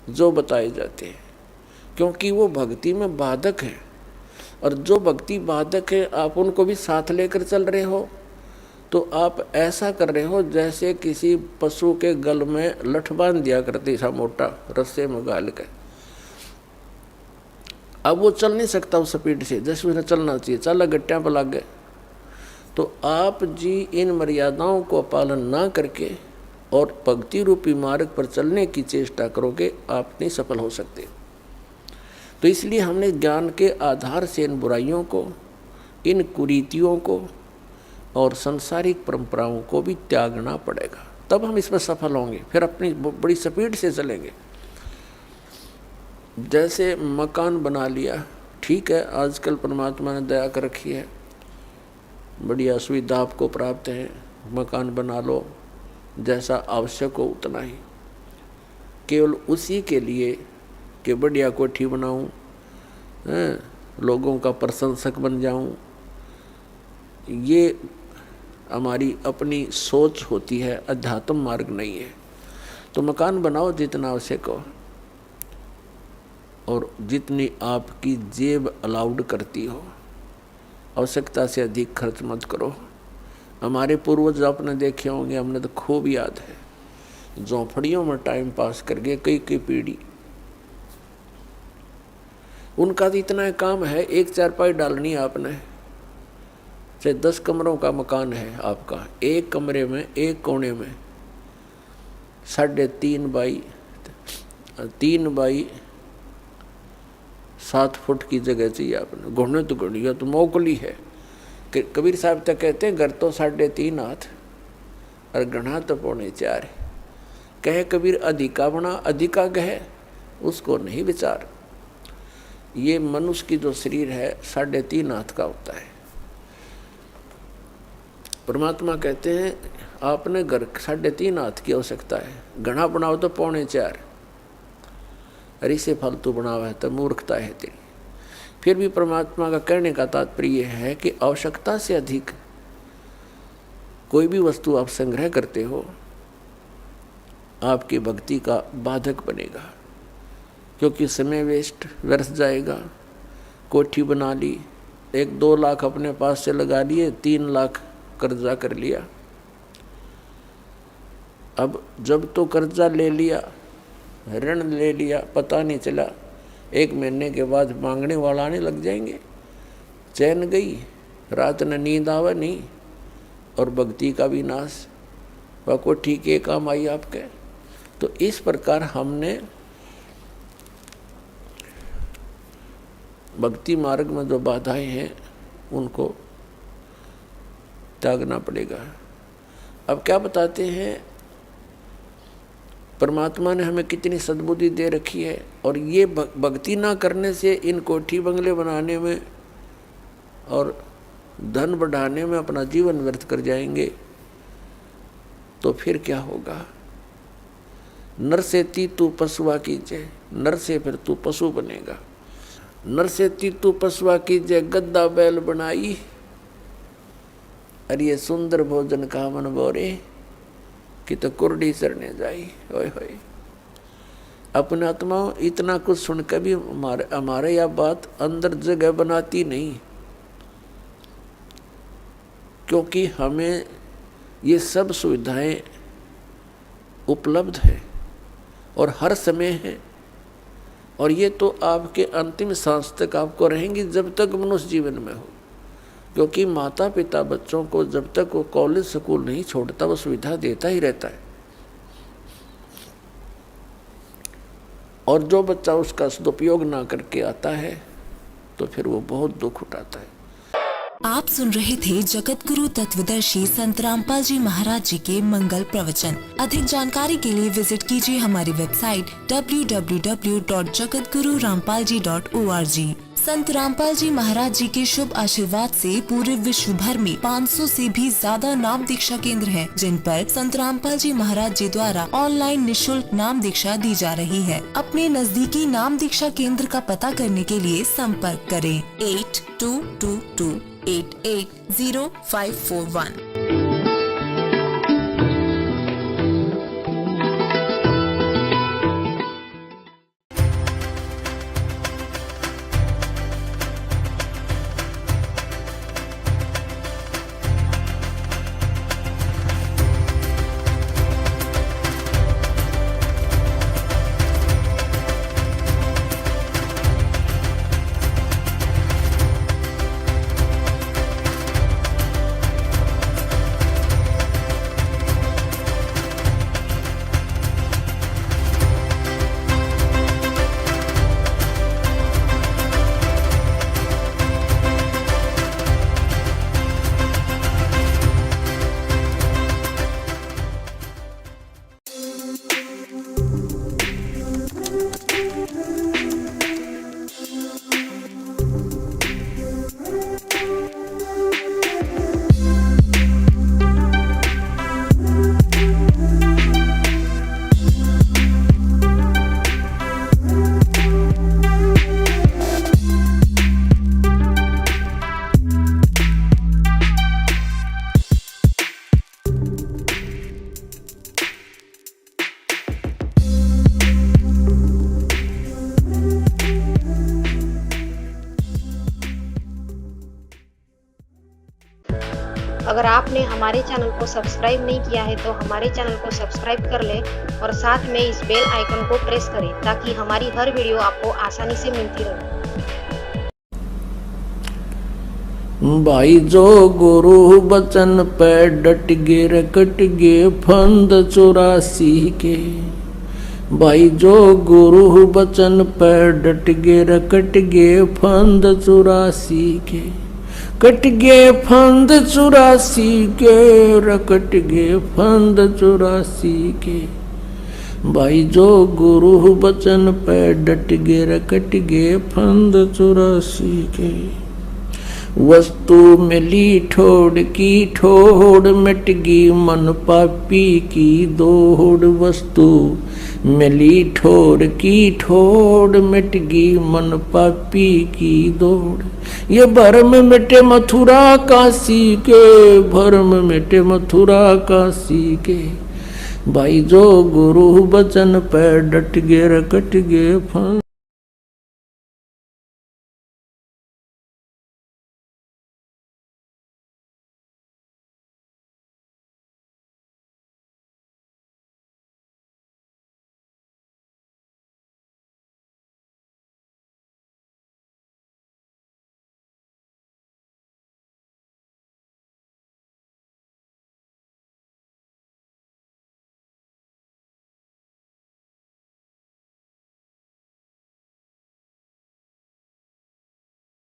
जो बताए जाते हैं, क्योंकि वो भक्ति में बाधक है। और जो भक्ति बाधक है आप उनको भी साथ लेकर चल रहे हो, तो आप ऐसा कर रहे हो जैसे किसी पशु के गल में लठ बांध दिया करते सा मोटा रस्से में गाल के। अब वो चल नहीं सकता उस स्पीड से, जैसे उन्हें चलना चाहिए, चला गट्टियां पर लग गए। तो आप जी इन मर्यादाओं को पालन ना करके और भक्ति रूपी मार्ग पर चलने की चेष्टा करोगे, आप नहीं सफल हो सकते। तो इसलिए हमने ज्ञान के आधार से इन बुराइयों को, इन कुरीतियों को और सांसारिक परंपराओं को भी त्यागना पड़ेगा, तब हम इसमें सफल होंगे। फिर अपनी बड़ी स्पीड से चलेंगे। जैसे मकान बना लिया, ठीक है, आजकल परमात्मा ने दया कर रखी है, बढ़िया सुविधा आपको प्राप्त है, मकान बना लो, जैसा आवश्यक हो उतना ही, केवल उसी के लिए कि बढ़िया कोठी बनाऊं, लोगों का प्रशंसक बन जाऊं, ये हमारी अपनी सोच होती है, अध्यात्म मार्ग नहीं है। तो मकान बनाओ जितना आवश्यक हो और जितनी आपकी जेब अलाउड करती हो, आवश्यकता से अधिक खर्च मत करो। हमारे पूर्वज आपने देखे होंगे, हमने तो खूब याद है, झोंपड़ियों में टाइम पास करके कई कई पीढ़ी, उनका तो इतना काम है, एक चारपाई डालनी है आपने, चाहे 10 कमरों का मकान है आपका, एक कमरे में एक कोने में 3.5 बाई 7 फुट की जगह चाहिए आपने। घुटने तो घुड़िया तो मोकली है। कबीर साहब तक कहते हैं घर तो 3.5 हाथ और गढ़ा तो 4.25। कहे कबीर अधिका बना अधिका गहे, उसको नहीं विचार। ये मनुष्य की जो शरीर है 3.5 हाथ का होता है। परमात्मा कहते हैं आपने घर 3.5 हाथ की आवश्यकता है, घना बनाओ तो 4.25। अरे से फालतू बनावा है तो मूर्खता है तेरी। फिर भी परमात्मा का कहने का तात्पर्य है कि आवश्यकता से अधिक कोई भी वस्तु आप संग्रह करते हो, आपकी भक्ति का बाधक बनेगा, क्योंकि समय वेस्ट व्यर्थ जाएगा। कोठी बना ली, 1-2 लाख अपने पास से लगा लिए, 3 लाख कर्जा कर लिया। अब जब तो कर्जा ले लिया, ऋण ले लिया, पता नहीं चला, 1 महीने के बाद मांगने वाला आने लग जाएंगे। चैन गई, रात न नींद आवे नहीं, और भक्ति का भी नाश। वह को ठीक है काम आई आपके। तो इस प्रकार हमने भक्ति मार्ग में जो बाधाएं हैं उनको त्यागना पड़ेगा। अब क्या बताते हैं, परमात्मा ने हमें कितनी सद्बुद्धि दे रखी है, और ये भक्ति ना करने से इन कोठी बंगले बनाने में और धन बढ़ाने में अपना जीवन व्यर्थ कर जाएंगे, तो फिर क्या होगा। नर से तू पशुआ कीजिए, नर से फिर तू पशु बनेगा। नर से तू पशुआ कीजिए, गद्दा बैल बनाई, अरे ये सुंदर भोजन का मन बोरे कि तो कुर्डी चरने जाई। ओए होए, अपने आत्मा इतना कुछ सुनकर भी हमारे यह बात अंदर जगह बनाती नहीं, क्योंकि हमें ये सब सुविधाएं उपलब्ध है और हर समय है, और ये तो आपके अंतिम सांस तक आपको रहेंगी जब तक मनुष्य जीवन में हो। क्योंकि माता पिता बच्चों को जब तक वो कॉलेज स्कूल नहीं छोड़ता, वो सुविधा देता ही रहता है, और जो बच्चा उसका सदुपयोग ना करके आता है तो फिर वो बहुत दुख उठाता है। आप सुन रहे थे जगत गुरु तत्वदर्शी संत रामपाल जी महाराज जी के मंगल प्रवचन। अधिक जानकारी के लिए विजिट कीजिए हमारी वेबसाइट www.jagatgururampalji.org। संत रामपाल जी महाराज जी के शुभ आशीर्वाद से पूरे विश्व भर में 500 से भी ज्यादा नाम दीक्षा केंद्र हैं, जिन पर संत रामपाल जी महाराज जी द्वारा ऑनलाइन निशुल्क नाम दीक्षा दी जा रही है। अपने नजदीकी नाम दीक्षा केंद्र का पता करने के लिए संपर्क करें 8222880541। हमारे चैनल को सब्सक्राइब नहीं किया है तो हमारे चैनल को सब्सक्राइब कर ले और साथ में इस बेल आइकन को प्रेस करें ताकि हमारी हर वीडियो आपको आसानी से मिलती रहे। भाई जो गुरु बचन पे डट गे रकट गे फंद 84 के। भाई जो गुरु बचन पे डट गे रकट गे फंद 84 के। कट गे फंद 84 के रकट गे फंद 84 के। भाई जो गुरु बचन पे डट गे रकट गे फंद 84 के। वस्तु मिली ठोड़ की ठोड़ मिट गई मन पापी की दौड़। वस्तु मिली ठोड़ की ठोड़ मिट गई मन पापी की दौड़। ये भरम मिटे मथुरा काशी के। भरम मिटे मथुरा काशी के। भाई जो गुरु बचन पे डट गे रकट गे फंद